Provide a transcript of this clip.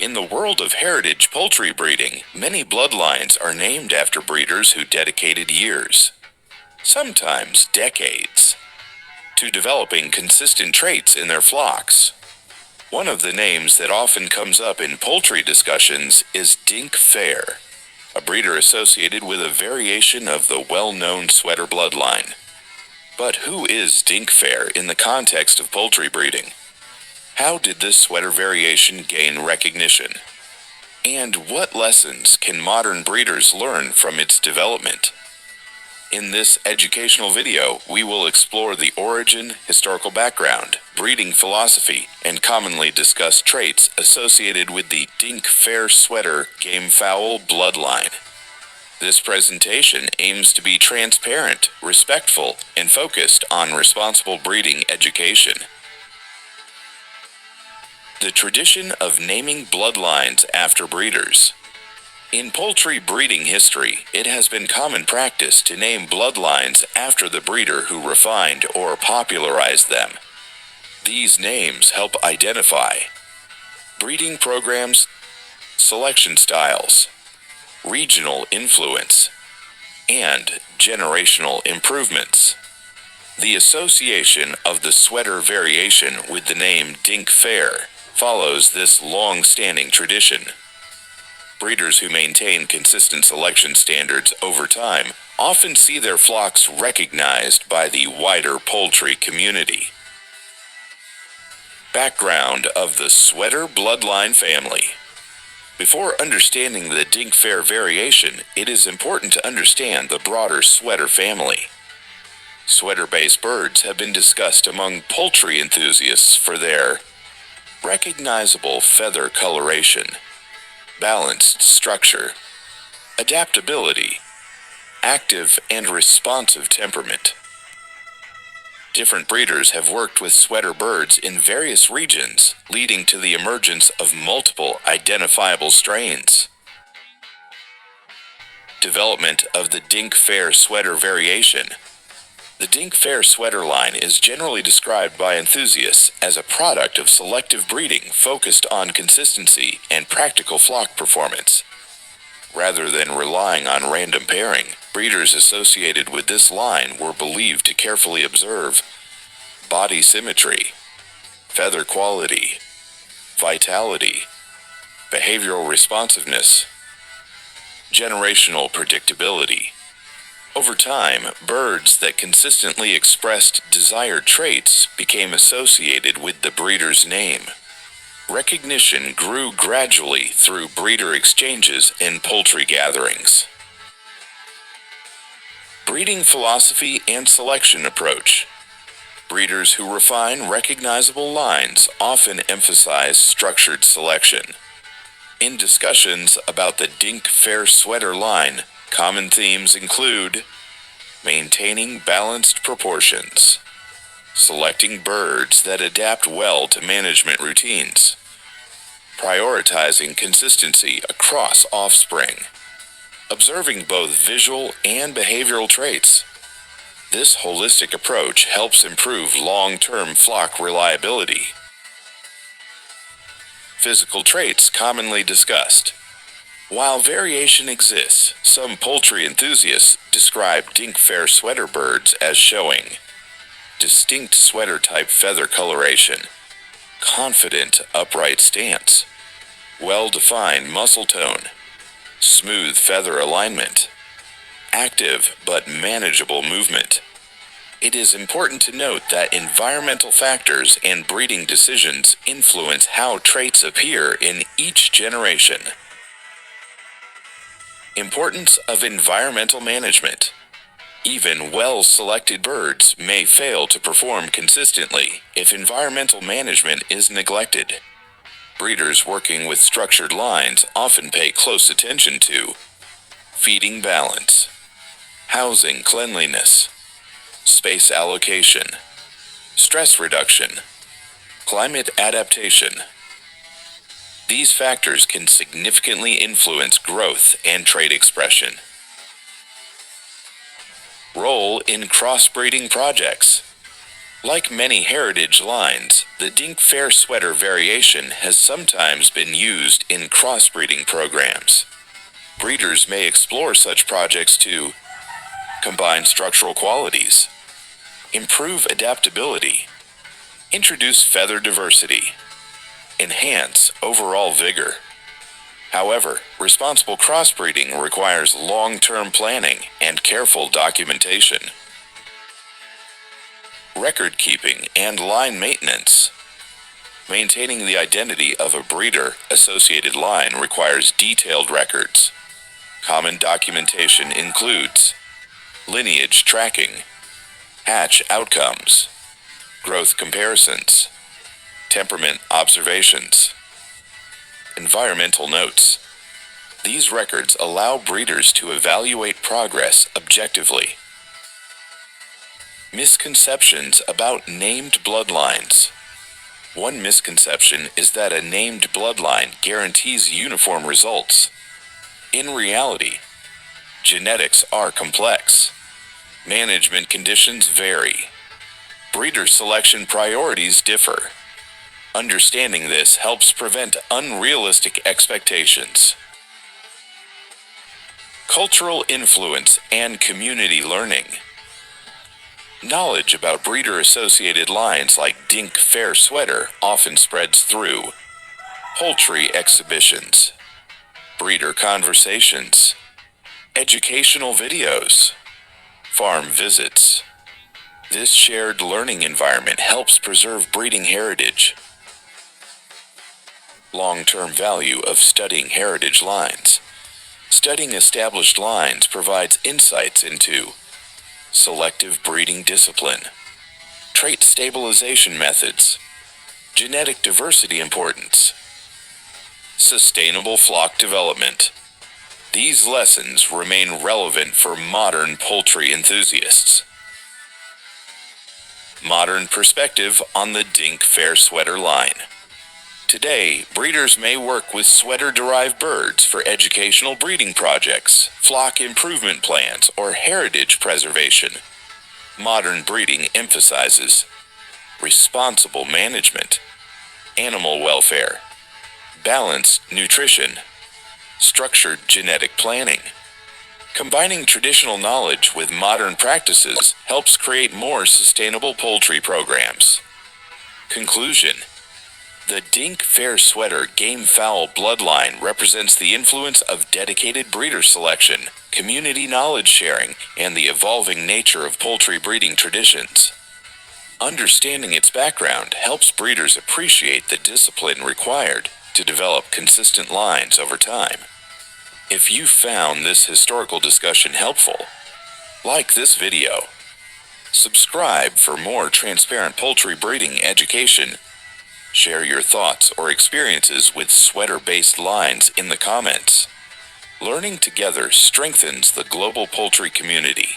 In the world of heritage poultry breeding, many bloodlines are named after breeders who dedicated years, sometimes decades, to developing consistent traits in their flocks. One of the names that often comes up in poultry discussions is Dink Fair, a breeder associated with a variation of the well-known sweater bloodline. But who is Dink Fair in the context of poultry breeding? How did this sweater variation gain recognition? And what lessons can modern breeders learn from its development? In this educational video, we will explore the origin, historical background, breeding philosophy, and commonly discussed traits associated with the Dink Fair Sweater Gamefowl bloodline. This presentation aims to be transparent, respectful, and focused on responsible breeding education. The tradition of naming bloodlines after breeders. In poultry breeding history, it has been common practice to name bloodlines after the breeder who refined or popularized them. These names help identify breeding programs, selection styles, regional influence, and generational improvements. The association of the sweater variation with the name Dink Fair follows this long-standing tradition. Breeders who maintain consistent selection standards over time often see their flocks recognized by the wider poultry community. Background of the sweater bloodline family. Before understanding the Dink Fair variation, it is important to understand the broader sweater family. Sweater-based birds have been discussed among poultry enthusiasts for their recognizable feather coloration, balanced structure, adaptability, active and responsive temperament. Different breeders have worked with sweater birds in various regions, leading to the emergence of multiple identifiable strains. Development of the Dink Fair Sweater variation. The Dink Fair Sweater line is generally described by enthusiasts as a product of selective breeding focused on consistency and practical flock performance. Rather than relying on random pairing, breeders associated with this line were believed to carefully observe body symmetry, feather quality, vitality, behavioral responsiveness, generational predictability. Over time, birds that consistently expressed desired traits became associated with the breeder's name. Recognition grew gradually through breeder exchanges and poultry gatherings. Breeding philosophy and selection approach. Breeders who refine recognizable lines often emphasize structured selection. In discussions about the Dink Fair Sweater line, common themes include maintaining balanced proportions, selecting birds that adapt well to management routines, prioritizing consistency across offspring, observing both visual and behavioral traits. This holistic approach helps improve long-term flock reliability. Physical traits commonly discussed. While variation exists, some poultry enthusiasts describe Dink Fair Sweater birds as showing distinct sweater-type feather coloration, confident upright stance, well-defined muscle tone, smooth feather alignment, active but manageable movement. It is important to note that environmental factors and breeding decisions influence how traits appear in each generation. Importance of environmental management. Even well-selected birds may fail to perform consistently if environmental management is neglected. Breeders working with structured lines often pay close attention to feeding balance, housing cleanliness, space allocation, stress reduction, climate adaptation. These factors can significantly influence growth and trait expression. Role in crossbreeding projects. Like many heritage lines, the Dink Fair Sweater variation has sometimes been used in crossbreeding programs. Breeders may explore such projects to combine structural qualities, improve adaptability, introduce feather diversity, enhance overall vigor. However, responsible crossbreeding requires long-term planning and careful documentation. Record keeping and line maintenance. Maintaining the identity of a breeder-associated line requires detailed records. Common documentation includes lineage tracking, hatch outcomes, growth comparisons, temperament observations, environmental notes. These records allow breeders to evaluate progress objectively. Misconceptions about named bloodlines. One misconception is that a named bloodline guarantees uniform results. In reality, genetics are complex. Management conditions vary. Breeder selection priorities differ. Understanding this helps prevent unrealistic expectations. Cultural influence and community learning. Knowledge about breeder-associated lines like Dink Fair Sweater often spreads through poultry exhibitions, breeder conversations, educational videos, farm visits. This shared learning environment helps preserve breeding heritage. Long-term value of studying heritage lines. Studying established lines provides insights into selective breeding discipline, trait stabilization methods, genetic diversity importance, sustainable flock development. These lessons remain relevant for modern poultry enthusiasts. Modern perspective on the Dink Fair Sweater line. Today, breeders may work with sweater-derived birds for educational breeding projects, flock improvement plans, or heritage preservation. Modern breeding emphasizes responsible management, animal welfare, balanced nutrition, structured genetic planning. Combining traditional knowledge with modern practices helps create more sustainable poultry programs. Conclusion. The Dink Fair Sweater Gamefowl bloodline represents the influence of dedicated breeder selection, community knowledge sharing, and the evolving nature of poultry breeding traditions. Understanding its background helps breeders appreciate the discipline required to develop consistent lines over time. If you found this historical discussion helpful, like this video. Subscribe for more transparent poultry breeding education. Share your thoughts or experiences with sweater-based lines in the comments. Learning together strengthens the global poultry community.